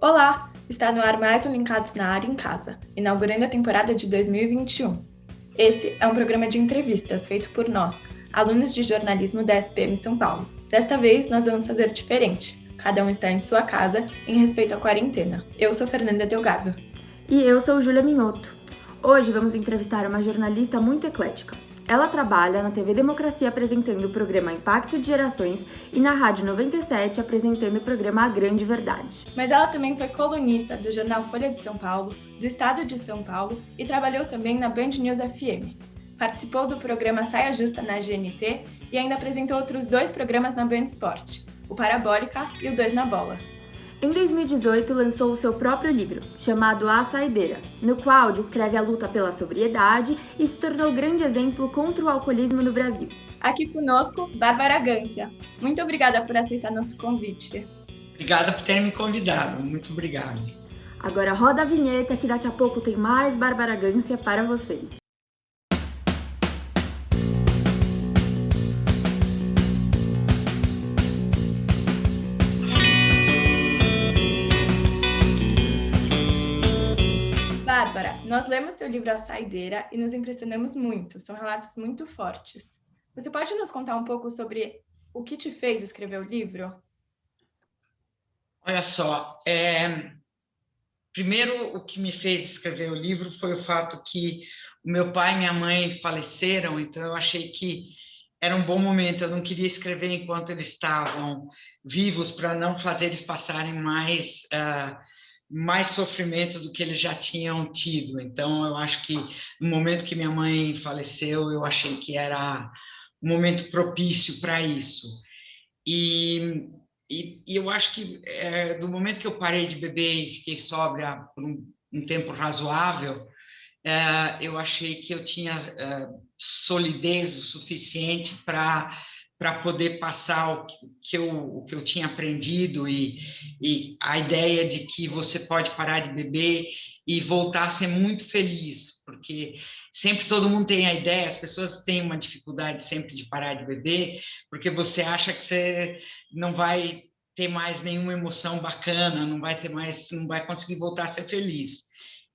Olá! Está no ar mais um Linkados na Área em Casa, inaugurando a temporada de 2021. Esse é um programa de entrevistas feito por nós, alunos de jornalismo da SPM São Paulo. Desta vez, nós vamos fazer diferente. Cada um está em sua casa, em respeito à quarentena. Eu sou Fernanda Delgado. E eu sou Júlia Minhoto. Hoje vamos entrevistar uma jornalista muito eclética. Ela trabalha na TV Democracia apresentando o programa Impacto de Gerações e na Rádio 97 apresentando o programa A Grande Verdade. Mas ela também foi colunista do jornal Folha de São Paulo, do Estado de São Paulo e trabalhou também na Band News FM. Participou do programa Saia Justa na GNT e ainda apresentou outros 2 programas na Band Esporte, o Parabólica e o 2 na Bola. Em 2018, lançou o seu próprio livro, chamado A Saideira, no qual descreve a luta pela sobriedade e se tornou grande exemplo contra o alcoolismo no Brasil. Aqui conosco, Bárbara Gância. Muito obrigada por aceitar nosso convite. Obrigada por ter me convidado, muito obrigado. Agora roda a vinheta que daqui a pouco tem mais Bárbara Gância para vocês. Bárbara, nós lemos seu livro A Saideira e nos impressionamos muito, são relatos muito fortes. Você pode nos contar um pouco sobre o que te fez escrever o livro? Olha só, primeiro o que me fez escrever o livro foi o fato que o meu pai e minha mãe faleceram, então eu achei que era um bom momento, eu não queria escrever enquanto eles estavam vivos para não fazer eles passarem mais sofrimento do que eles já tinham tido. Então, eu acho que no momento que minha mãe faleceu, eu achei que era um momento propício para isso. E eu acho que do momento que eu parei de beber e fiquei sóbria por um tempo razoável, eu achei que eu tinha solidez o suficiente para poder passar o que eu tinha aprendido e a ideia de que você pode parar de beber e voltar a ser muito feliz, porque sempre todo mundo tem a ideia, as pessoas têm uma dificuldade sempre de parar de beber, porque você acha que você não vai ter mais nenhuma emoção bacana, não vai conseguir voltar a ser feliz.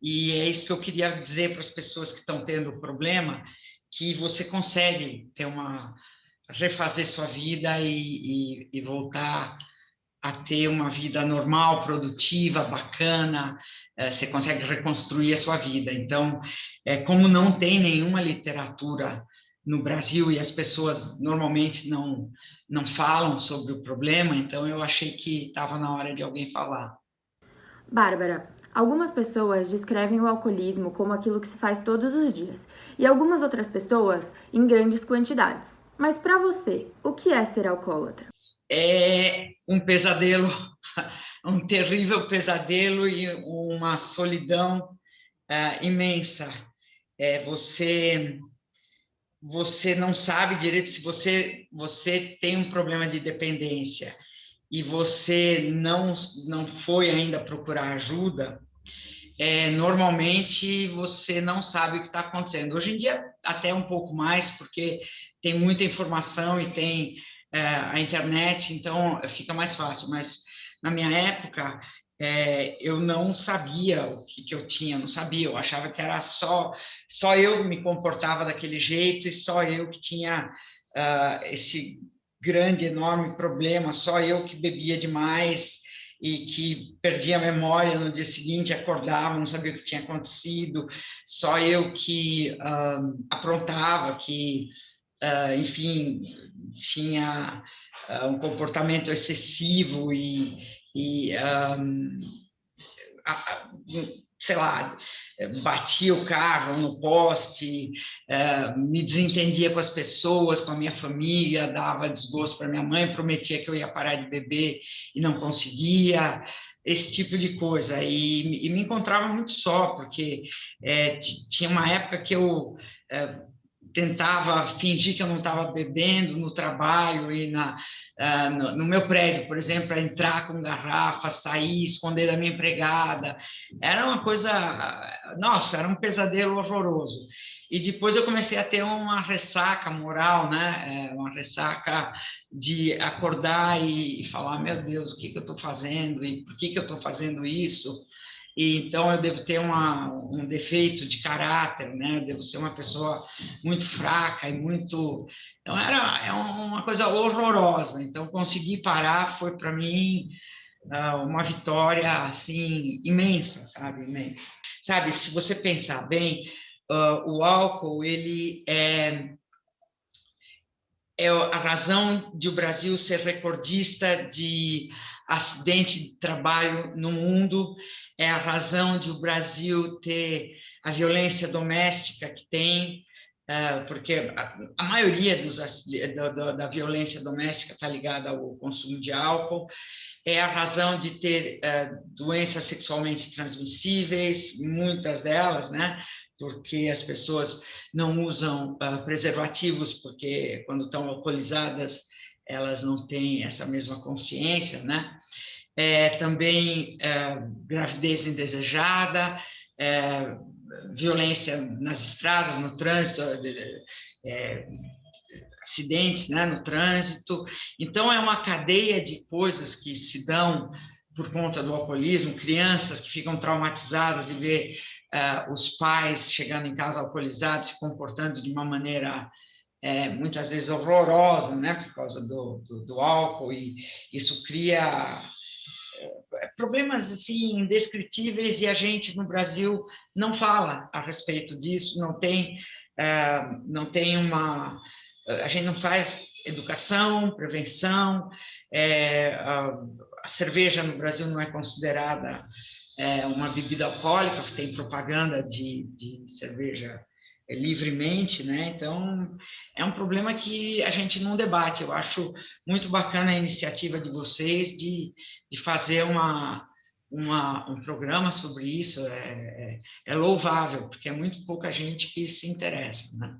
E é isso que eu queria dizer para as pessoas que estão tendo problema, que você consegue refazer sua vida e voltar a ter uma vida normal, produtiva, bacana, você consegue reconstruir a sua vida. Então, como não tem nenhuma literatura no Brasil e as pessoas normalmente não falam sobre o problema, então eu achei que estava na hora de alguém falar. Bárbara, algumas pessoas descrevem o alcoolismo como aquilo que se faz todos os dias, e algumas outras pessoas em grandes quantidades. Mas para você, o que é ser alcoólatra? É um pesadelo, um terrível pesadelo e uma solidão imensa. Você não sabe direito se você tem um problema de dependência e você não foi ainda procurar ajuda, normalmente você não sabe o que está acontecendo. Hoje em dia, até um pouco mais, porque tem muita informação e tem a internet, então fica mais fácil. Mas na minha época, eu não sabia o que eu tinha, não sabia. Eu achava que era só eu me comportava daquele jeito e só eu que tinha esse grande, enorme problema, só eu que bebia demais e que perdia a memória no dia seguinte, acordava, não sabia o que tinha acontecido, só eu que aprontava, que, enfim, tinha um comportamento excessivo e sei lá, batia o carro no poste, me desentendia com as pessoas, com a minha família, dava desgosto para minha mãe, prometia que eu ia parar de beber e não conseguia, esse tipo de coisa. E me encontrava muito só, porque tinha uma época que eu tentava fingir que eu não estava bebendo no trabalho e no meu prédio, por exemplo, para entrar com garrafa, sair, esconder da minha empregada. Era uma coisa, nossa, era um pesadelo horroroso. E depois eu comecei a ter uma ressaca moral, né? Uma ressaca de acordar e falar, meu Deus, o que que eu estou fazendo? E por que que eu estou fazendo isso? E, então, eu devo ter um defeito de caráter, né? Eu devo ser uma pessoa muito fraca e muito... Então, é uma coisa horrorosa. Então, conseguir parar foi, para mim, uma vitória, assim, imensa, sabe? Imensa. Sabe, se você pensar bem, o álcool, ele é a razão de o Brasil ser recordista de acidente de trabalho no mundo, é a razão de o Brasil ter a violência doméstica que tem, porque a maioria da violência doméstica está ligada ao consumo de álcool, é a razão de ter doenças sexualmente transmissíveis, muitas delas, né? Porque as pessoas não usam preservativos, porque quando estão alcoolizadas, elas não têm essa mesma consciência, né? Também gravidez indesejada, violência nas estradas, no trânsito, acidentes, né, no trânsito. Então, é uma cadeia de coisas que se dão por conta do alcoolismo, crianças que ficam traumatizadas de ver os pais chegando em casa alcoolizados, se comportando de uma maneira muitas vezes horrorosa, né, por causa do álcool, e isso cria problemas assim indescritíveis, e a gente no Brasil não fala a respeito disso, não tem a gente não faz educação, prevenção, a cerveja no Brasil não é considerada uma bebida alcoólica, tem propaganda de cerveja livremente, né? Então, é um problema que a gente não debate. Eu acho muito bacana a iniciativa de vocês de fazer um programa sobre isso, é louvável, porque é muito pouca gente que se interessa, né?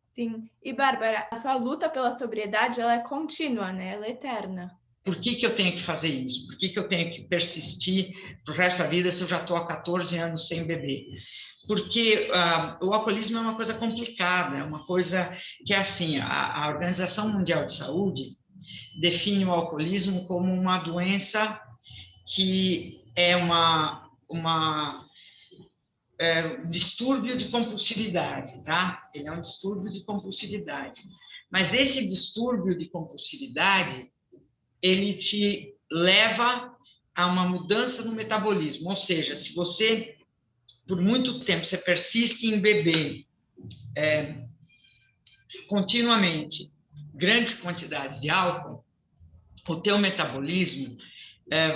Sim. E, Bárbara, a sua luta pela sobriedade, ela é contínua, né? Ela é eterna. Por que que eu tenho que fazer isso? Por que que eu tenho que persistir para o resto da vida se eu já estou há 14 anos sem beber? Porque o alcoolismo é uma coisa complicada, é uma coisa que é assim, a Organização Mundial de Saúde define o alcoolismo como uma doença que é um distúrbio de compulsividade, tá? Ele é um distúrbio de compulsividade. Mas esse distúrbio de compulsividade, ele te leva a uma mudança no metabolismo, ou seja, se você, por muito tempo, você persiste em beber continuamente grandes quantidades de álcool, o teu metabolismo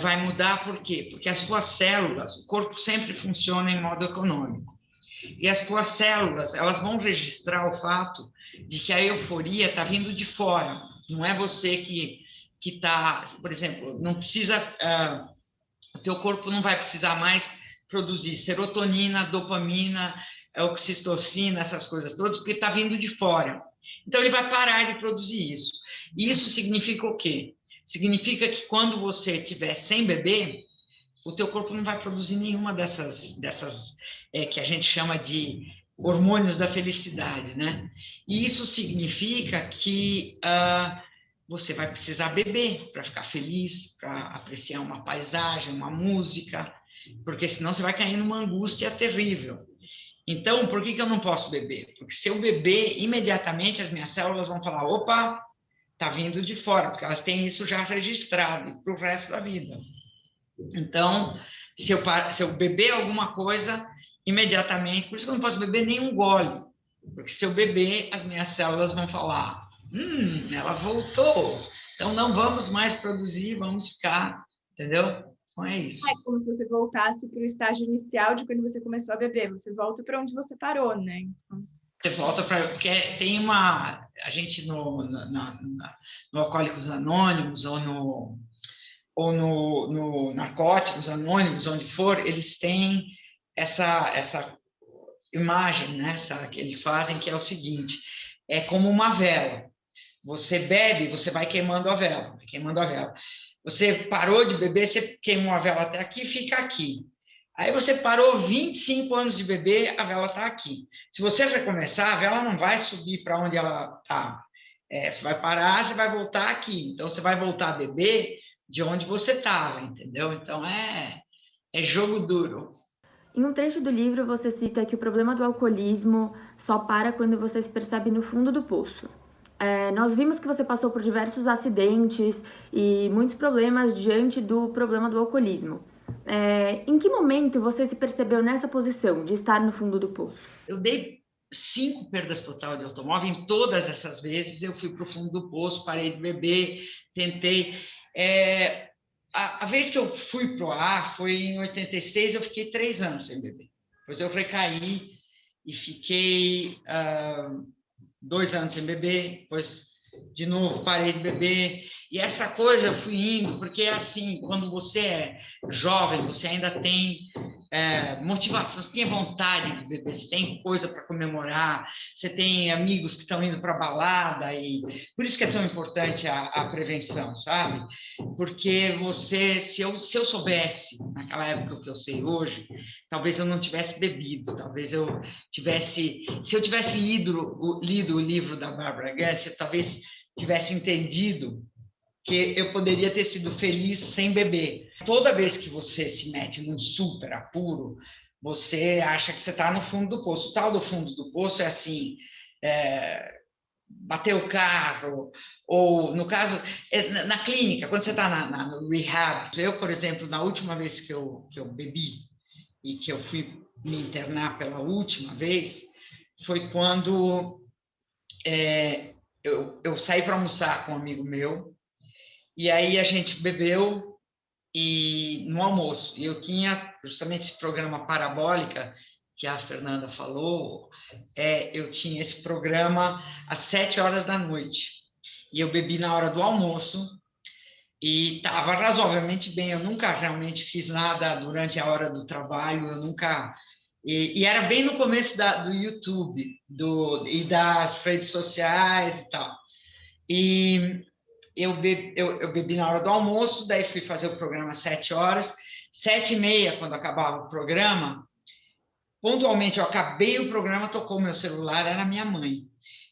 vai mudar. Por quê? Porque as tuas células, o corpo sempre funciona em modo econômico. E as tuas células, elas vão registrar o fato de que a euforia está vindo de fora. Não é você que está, por exemplo, não precisa, o teu corpo não vai precisar mais produzir serotonina, dopamina, oxitocina, essas coisas todas, porque está vindo de fora. Então, ele vai parar de produzir isso. E isso significa o quê? Significa que quando você estiver sem beber, o teu corpo não vai produzir nenhuma dessas que a gente chama de hormônios da felicidade, né? E isso significa que você vai precisar beber para ficar feliz, para apreciar uma paisagem, uma música, porque senão você vai cair numa angústia terrível. Então, por que eu não posso beber? Porque se eu beber, imediatamente as minhas células vão falar, opa, está vindo de fora, porque elas têm isso já registrado para o resto da vida. Então, se eu beber alguma coisa, imediatamente, por isso que eu não posso beber nenhum gole, porque se eu beber, as minhas células vão falar, ela voltou, então não vamos mais produzir, vamos ficar, entendeu? Então é isso. É como se você voltasse para o estágio inicial de quando você começou a beber, você volta para onde você parou, né? Então... Você volta para... Porque tem uma... A gente no Alcoólicos Anônimos ou no Narcóticos Anônimos, onde for, eles têm essa imagem, né? Que eles fazem, que é o seguinte, é como uma vela. Você bebe, você vai queimando a vela, vai queimando a vela. Você parou de beber, você queimou a vela até aqui, fica aqui. Aí você parou 25 anos de beber, a vela está aqui. Se você recomeçar, a vela não vai subir para onde ela estava. Você vai parar, você vai voltar aqui. Então, você vai voltar a beber de onde você estava, entendeu? Então, é jogo duro. Em um trecho do livro, você cita que o problema do alcoolismo só para quando você se percebe no fundo do poço. Nós vimos que você passou por diversos acidentes e muitos problemas diante do problema do alcoolismo. Em que momento você se percebeu nessa posição de estar no fundo do poço? Eu dei 5 perdas total de automóvel. Em todas essas vezes, eu fui para o fundo do poço, parei de beber, tentei... A vez que eu fui para o ar foi em 86, eu fiquei 3 anos sem beber. Depois eu recaí e fiquei 2 anos sem beber, depois de novo parei de beber. E essa coisa eu fui indo, porque assim, quando você é jovem, você ainda tem motivação, você tem vontade de beber, você tem coisa para comemorar, você tem amigos que estão indo para a balada, e por isso que é tão importante a prevenção, sabe? Porque se eu soubesse naquela época o que eu sei hoje, talvez eu não tivesse bebido, talvez eu tivesse, se eu tivesse lido o livro da Barbara Gessler, talvez tivesse entendido que eu poderia ter sido feliz sem beber. Toda vez que você se mete num super apuro, você acha que você está no fundo do poço. O tal do fundo do poço é assim, bater o carro, ou no caso, na clínica, quando você está no rehab. Eu, por exemplo, na última vez que eu bebi e que eu fui me internar pela última vez, foi quando eu saí para almoçar com um amigo meu, e aí a gente bebeu e no almoço. E eu tinha justamente esse programa Parabólica, que a Fernanda falou, eu tinha esse programa às 7 horas da noite. E eu bebi na hora do almoço e estava razoavelmente bem. Eu nunca realmente fiz nada durante a hora do trabalho, eu nunca... E era bem no começo do YouTube e das redes sociais e tal. E eu bebi na hora do almoço, daí fui fazer o programa às 7 horas. 7h30, quando acabava o programa, pontualmente eu acabei o programa, tocou meu celular, era minha mãe.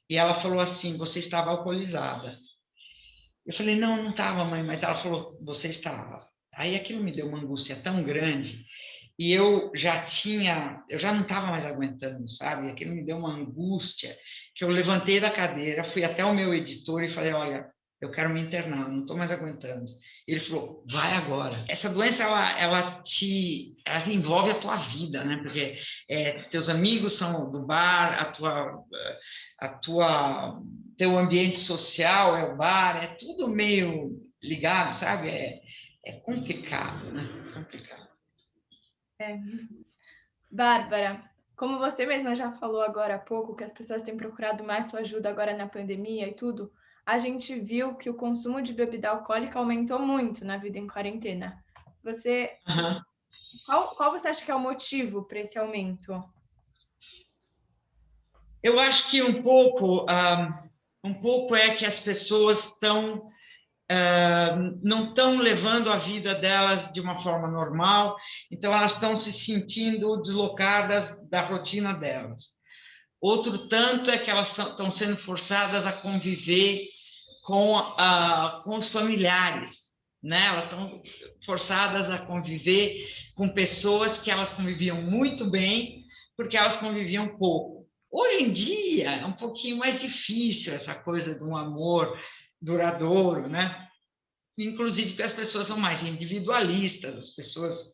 E ela falou assim, você estava alcoolizada. Eu falei, não estava, mãe, mas ela falou, você estava. Aí aquilo me deu uma angústia tão grande, e eu já não estava mais aguentando, sabe? Aquilo me deu uma angústia, que eu levantei da cadeira, fui até o meu editor e falei, olha, eu quero me internar, não estou mais aguentando. Ele falou, vai agora. Essa doença, ela te envolve a tua vida, né? Porque teus amigos são do bar, teu ambiente social é o bar, é tudo meio ligado, sabe? É complicado, né? Complicado. Bárbara, como você mesma já falou agora há pouco, que as pessoas têm procurado mais sua ajuda agora na pandemia e tudo, a gente viu que o consumo de bebida alcoólica aumentou muito na vida em quarentena. Qual você acha que é o motivo para esse aumento? Eu acho que um pouco é que as pessoas não estão levando a vida delas de uma forma normal, então elas estão se sentindo deslocadas da rotina delas. Outro tanto é que elas estão sendo forçadas a conviver com os familiares, né? Elas estão forçadas a conviver com pessoas que elas conviviam muito bem, porque elas conviviam pouco. Hoje em dia é um pouquinho mais difícil essa coisa de um amor duradouro, né? Inclusive porque as pessoas são mais individualistas, as pessoas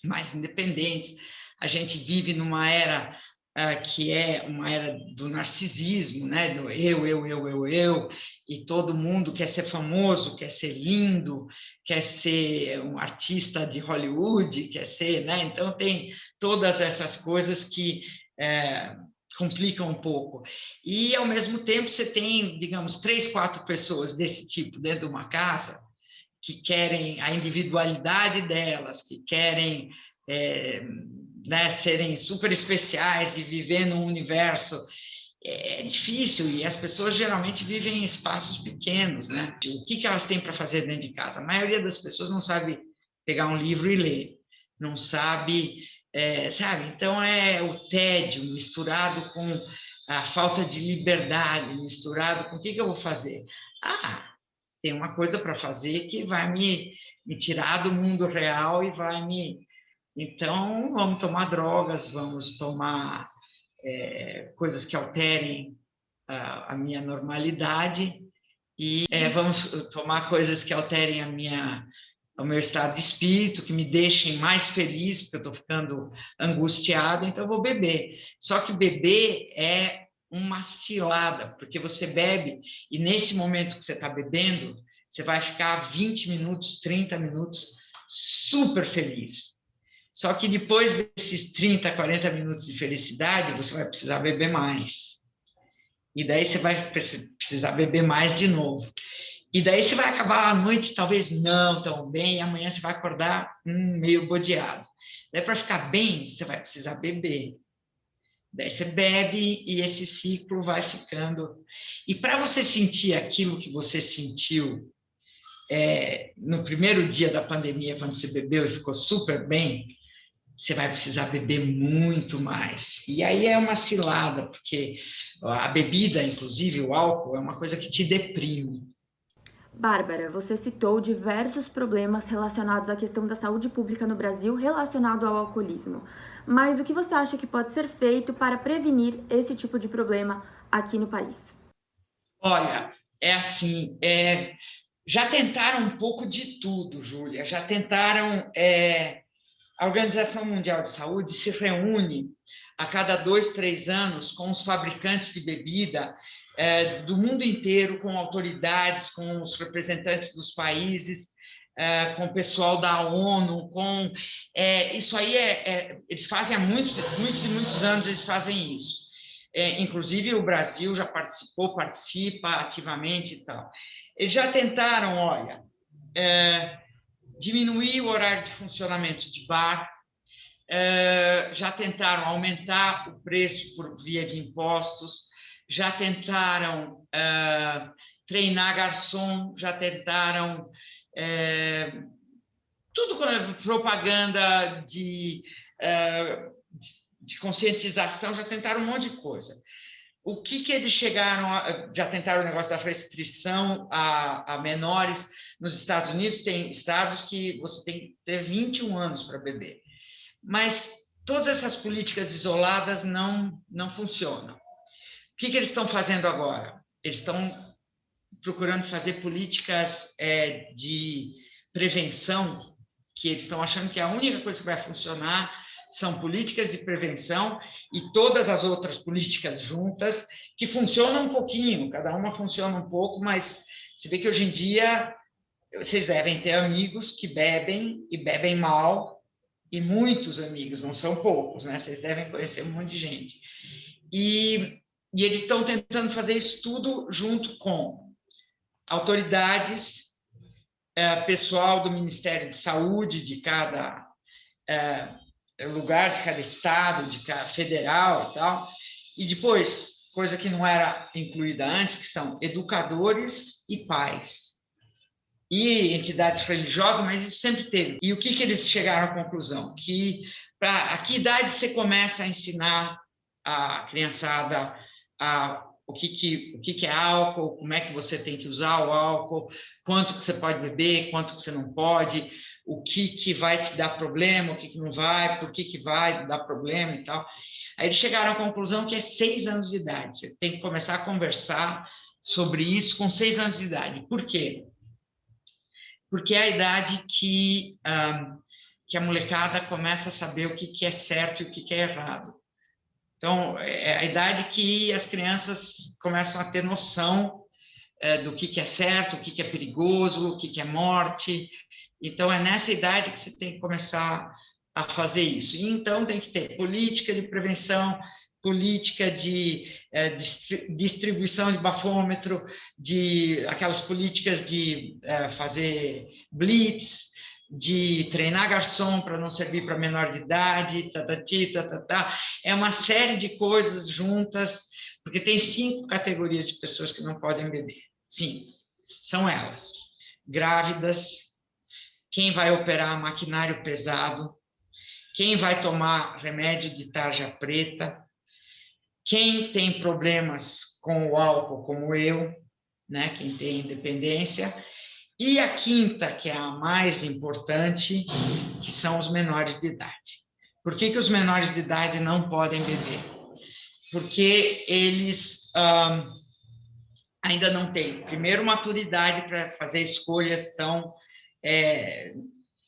mais independentes. A gente vive numa era que é uma era do narcisismo, né? Do eu, e todo mundo quer ser famoso, quer ser lindo, quer ser um artista de Hollywood, quer ser, né? Então tem todas essas coisas que complicam um pouco. E, ao mesmo tempo, você tem, digamos, 3, 4 pessoas desse tipo dentro de uma casa que querem a individualidade delas, que querem né, serem super especiais e viver num universo. é difícil, e as pessoas geralmente vivem em espaços pequenos, né? O que elas têm para fazer dentro de casa? A maioria das pessoas não sabe pegar um livro e ler, não sabe, sabe? Então, é o tédio misturado com a falta de liberdade, misturado com o que eu vou fazer? Tem uma coisa para fazer que vai me tirar do mundo real e vai me... Então, vamos tomar drogas, vamos tomar coisas que alterem a minha normalidade e vamos tomar coisas que alterem o meu estado de espírito, que me deixem mais feliz, porque eu estou ficando angustiado, então eu vou beber. Só que beber é uma cilada, porque você bebe e nesse momento que você está bebendo, você vai ficar 20 minutos, 30 minutos super feliz. Só que depois desses 30, 40 minutos de felicidade, você vai precisar beber mais. E daí você vai precisar beber mais de novo. E daí você vai acabar a noite, talvez não tão bem, e amanhã você vai acordar meio bodeado. Daí, para ficar bem, você vai precisar beber. Daí você bebe e esse ciclo vai ficando. E para você sentir aquilo que você sentiu no primeiro dia da pandemia, quando você bebeu e ficou super bem, você vai precisar beber muito mais. E aí é uma cilada, porque a bebida, inclusive o álcool, é uma coisa que te deprime. Bárbara, você citou diversos problemas relacionados à questão da saúde pública no Brasil relacionado ao alcoolismo. Mas o que você acha que pode ser feito para prevenir esse tipo de problema aqui no país? Olha, é assim, já tentaram um pouco de tudo, Júlia. Já tentaram... A Organização Mundial de Saúde se reúne a cada 2, 3 anos com os fabricantes de bebida do mundo inteiro, com autoridades, com os representantes dos países, com o pessoal da ONU, isso aí eles fazem há muitos e muitos anos, eles fazem isso. Inclusive o Brasil já participa ativamente e tal. Eles já tentaram, olha, diminuir o horário de funcionamento de bar, já tentaram aumentar o preço por via de impostos, já tentaram treinar garçom, já tentaram tudo com propaganda de conscientização, já tentaram um monte de coisa. O que eles chegaram já tentaram o negócio da restrição a menores. Nos Estados Unidos, tem estados que você tem que ter 21 anos para beber. Mas todas essas políticas isoladas não funcionam. O que eles estão fazendo agora? Eles estão procurando fazer políticas de prevenção, que eles estão achando que a única coisa que vai funcionar são políticas de prevenção e todas as outras políticas juntas, que funcionam um pouquinho, cada uma funciona um pouco, mas você vê que hoje em dia vocês devem ter amigos que bebem e bebem mal, e muitos amigos, não são poucos, né? Vocês devem conhecer um monte de gente. E eles estão tentando fazer isso tudo junto com autoridades, pessoal do Ministério de Saúde de cada lugar, de cada estado, de cada federal e tal, e depois, coisa que não era incluída antes, que são educadores e pais, e entidades religiosas, mas isso sempre teve. E o que eles chegaram à conclusão? Que a que idade você começa a ensinar a criançada o que é álcool, como é que você tem que usar o álcool, quanto que você pode beber, quanto que você não pode, o que vai te dar problema, o que não vai, por que vai dar problema e tal. Aí eles chegaram à conclusão que é 6 anos de idade. Você tem que começar a conversar sobre isso com 6 anos de idade. Por quê? Porque é a idade que a molecada começa a saber o que é certo e o que é errado. Então, é a idade que as crianças começam a ter noção do que é certo, o que é perigoso, o que é morte. Então, é nessa idade que você tem que começar a fazer isso. E, então, tem que ter política de prevenção, política de distribuição de bafômetro, de aquelas políticas de fazer blitz, de treinar garçom para não servir para menor de idade, é uma série de coisas juntas Porque tem 5 categorias de pessoas que não podem beber. 5. São elas: grávidas, quem vai operar maquinário pesado, quem vai tomar remédio de tarja preta, quem tem problemas com o álcool, como eu, né? Quem tem dependência. E a quinta, que é a mais importante, que são os menores de idade. Por que os menores de idade não podem beber? Porque eles ainda não têm, primeiro, maturidade para fazer escolhas tão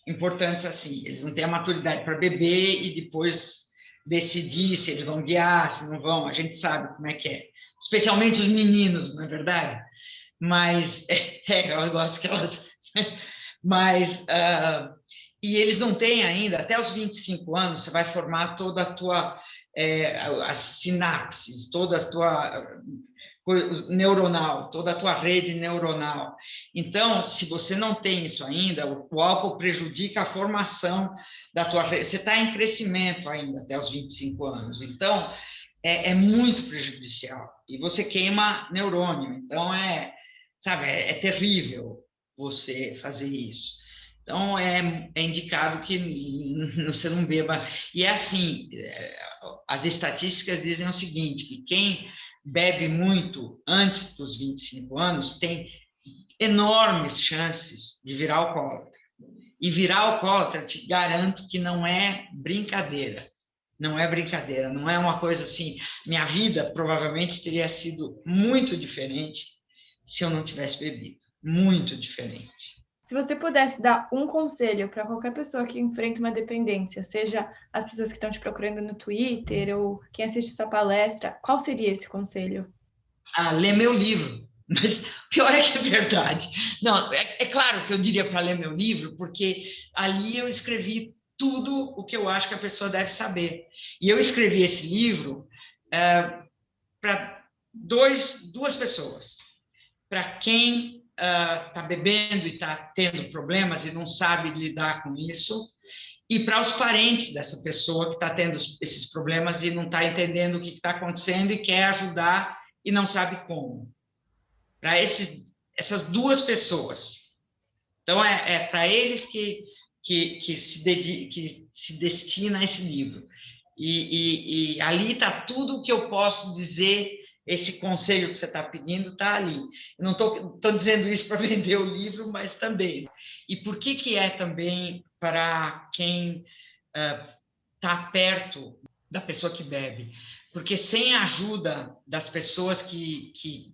importantes assim. Eles não têm a maturidade para beber e depois decidir se eles vão guiar, se não vão. A gente sabe como é que é. Especialmente os meninos, não é verdade? Mas eu gosto que elas... Mas... e eles não têm ainda, até os 25 anos, você vai formar toda a tua... as sinapses, toda a tua... neuronal, toda a tua rede neuronal. Então, se você não tem isso ainda, o álcool prejudica a formação da tua rede. Você está em crescimento ainda até os 25 anos. Então, é muito prejudicial. E você queima neurônio. Então, sabe, é terrível você fazer isso. Então, é indicado que você não beba. E é assim, as estatísticas dizem o seguinte, que quem bebe muito antes dos 25 anos tem enormes chances de virar alcoólatra. E virar alcoólatra, te garanto que não é brincadeira. Não é brincadeira, não é uma coisa assim... Minha vida provavelmente teria sido muito diferente se eu não tivesse bebido. Muito diferente. Se você pudesse dar um conselho para qualquer pessoa que enfrenta uma dependência, seja as pessoas que estão te procurando no Twitter ou quem assiste sua palestra, qual seria esse conselho? Ler meu livro. Mas pior é que é verdade. Não, é claro que eu diria para ler meu livro, porque ali eu escrevi tudo o que eu acho que a pessoa deve saber. E eu escrevi esse livro para duas pessoas. Para quem está bebendo e está tendo problemas e não sabe lidar com isso, e para os parentes dessa pessoa que está tendo esses problemas e não está entendendo o que está acontecendo e quer ajudar e não sabe como. Para essas duas pessoas. Então, é para eles que se destina a esse livro. E ali está tudo o que eu posso dizer. Esse conselho que você está pedindo está ali. Eu não estou dizendo isso para vender o livro, mas também. E por que é também para quem está perto da pessoa que bebe? Porque sem a ajuda das pessoas que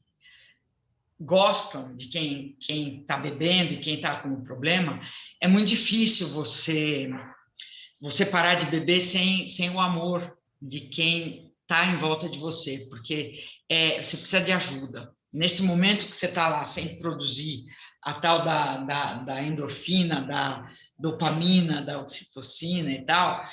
gostam de quem está bebendo e quem está com um problema, é muito difícil você parar de beber sem o amor de quem está em volta de você, porque você precisa de ajuda. Nesse momento que você está lá sem produzir a tal da endorfina, da dopamina, da oxitocina e tal,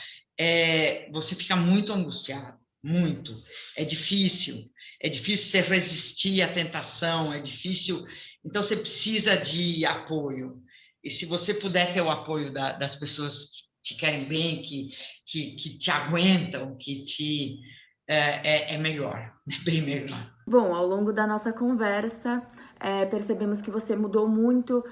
você fica muito angustiado, muito. É difícil você resistir à tentação, é difícil. Então, você precisa de apoio. E se você puder ter o apoio das pessoas que te querem bem, que te aguentam, é melhor, é bem melhor. Bom, ao longo da nossa conversa, percebemos que você mudou muito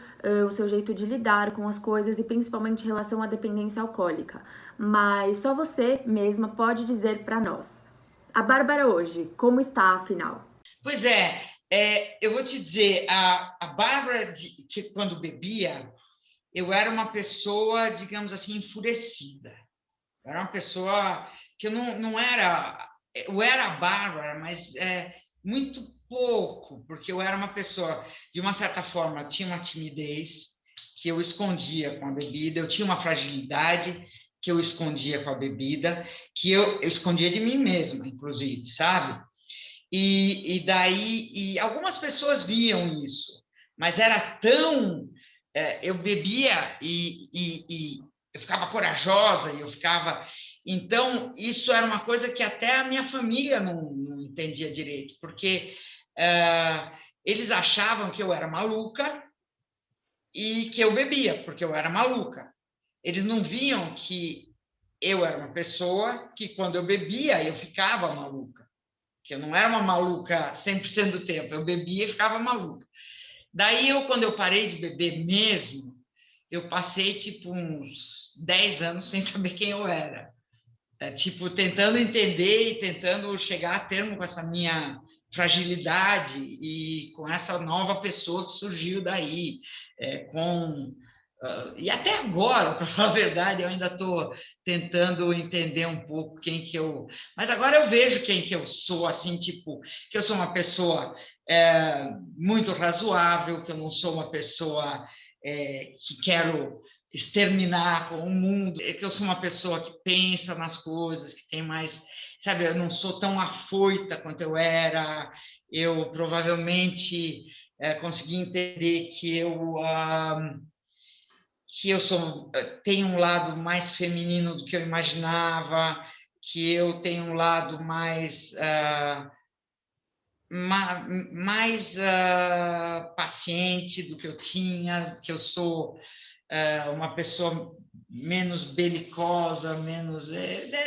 o seu jeito de lidar com as coisas e principalmente em relação à dependência alcoólica. Mas só você mesma pode dizer para nós. A Bárbara hoje, como está, afinal? Pois eu vou te dizer, a Bárbara, que quando bebia, eu era uma pessoa, digamos assim, enfurecida. Eu era uma pessoa que eu não era... Eu era a Bárbara, mas muito pouco, porque eu era uma pessoa, de uma certa forma, tinha uma timidez que eu escondia com a bebida, eu tinha uma fragilidade que eu escondia com a bebida, que eu escondia de mim mesma, inclusive, sabe? E daí, algumas pessoas viam isso, mas era tão... eu bebia e eu ficava corajosa, e eu ficava... Então, isso era uma coisa que até a minha família não entendia direito, porque eles achavam que eu era maluca e que eu bebia, porque eu era maluca. Eles não viam que eu era uma pessoa que, quando eu bebia, eu ficava maluca. que eu não era uma maluca 100% do tempo, eu bebia e ficava maluca. Daí, quando eu parei de beber mesmo, eu passei, tipo, uns 10 anos sem saber quem eu era. Tipo, tentando entender e tentando chegar a termo com essa minha fragilidade e com essa nova pessoa que surgiu daí, e até agora, para falar a verdade, eu ainda estou tentando entender um pouco quem que eu... Mas agora eu vejo quem que eu sou, assim, tipo, que eu sou uma pessoa muito razoável, que eu não sou uma pessoa que quero exterminar com o mundo, que eu sou uma pessoa que pensa nas coisas, que tem mais... Sabe, eu não sou tão afoita quanto eu era, eu provavelmente consegui entender que eu tenho um lado mais feminino do que eu imaginava, que eu tenho um lado mais paciente do que eu tinha, que eu sou uma pessoa menos belicosa, menos...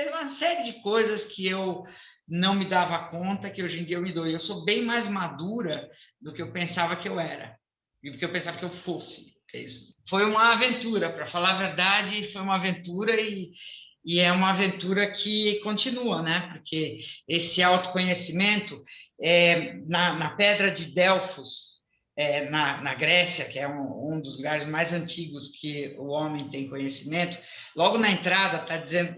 uma série de coisas que eu não me dava conta, que hoje em dia eu me dou. Eu sou bem mais madura do que eu pensava que eu era, e do que eu pensava que eu fosse. É isso. Foi uma aventura, para falar a verdade, foi uma aventura e é uma aventura que continua, né? Porque esse autoconhecimento, na Pedra de Delfos, na Grécia, que é um dos lugares mais antigos que o homem tem conhecimento, logo na entrada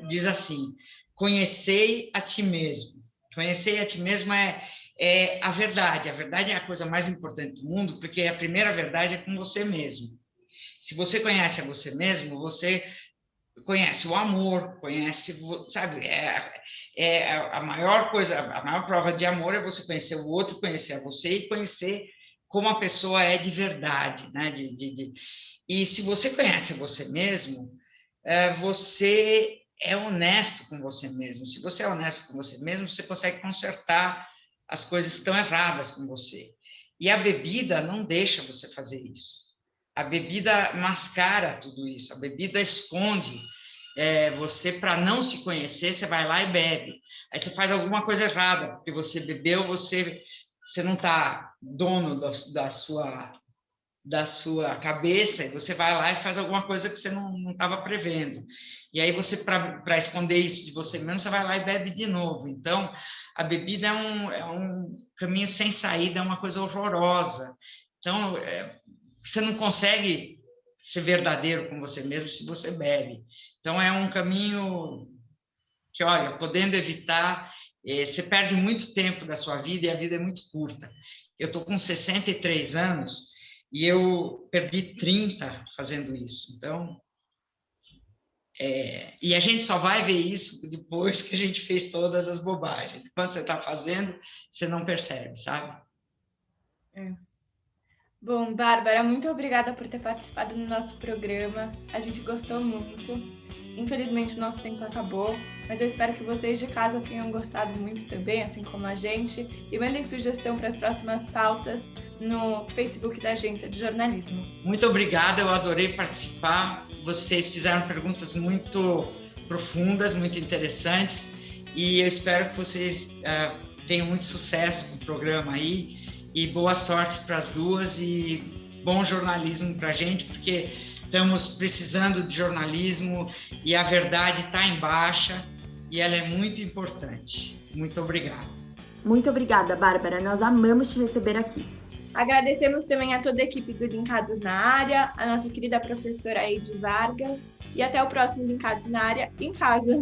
diz assim: conhecei a ti mesmo. Conhecer a ti mesmo é a verdade. A verdade é a coisa mais importante do mundo, porque a primeira verdade é com você mesmo. Se você conhece a você mesmo, você conhece o amor, conhece, sabe, a maior coisa, a maior prova de amor é você conhecer o outro, conhecer a você e conhecer como a pessoa é de verdade, né? E se você conhece a você mesmo, você é honesto com você mesmo. Se você é honesto com você mesmo, você consegue consertar as coisas que estão erradas com você. E a bebida não deixa você fazer isso. A bebida mascara tudo isso, a bebida esconde você, para não se conhecer, você vai lá e bebe. Aí você faz alguma coisa errada, porque você bebeu, você não está dono da sua cabeça, e você vai lá e faz alguma coisa que você não estava prevendo. E aí você, para esconder isso de você mesmo, você vai lá e bebe de novo. Então, a bebida é um caminho sem saída, é uma coisa horrorosa. Então, você não consegue ser verdadeiro com você mesmo se você bebe. Então, é um caminho que, olha, podendo evitar, você perde muito tempo da sua vida e a vida é muito curta. Eu estou com 63 anos e eu perdi 30 fazendo isso. Então, e a gente só vai ver isso depois que a gente fez todas as bobagens. Quando você está fazendo, você não percebe, sabe? Bom, Bárbara, muito obrigada por ter participado do nosso programa. A gente gostou muito. Infelizmente, o nosso tempo acabou, mas eu espero que vocês de casa tenham gostado muito também, assim como a gente. E mandem sugestão para as próximas pautas no Facebook da Agência de Jornalismo. Muito obrigada, eu adorei participar. Vocês fizeram perguntas muito profundas, muito interessantes. E eu espero que vocês tenham muito sucesso no programa aí. E boa sorte para as duas e bom jornalismo para a gente, porque estamos precisando de jornalismo e a verdade está em baixa e ela é muito importante. Muito obrigado. Muito obrigada, Bárbara. Nós amamos te receber aqui. Agradecemos também a toda a equipe do Linkados na Área, a nossa querida professora Eide Vargas, e até o próximo Linkados na Área em casa.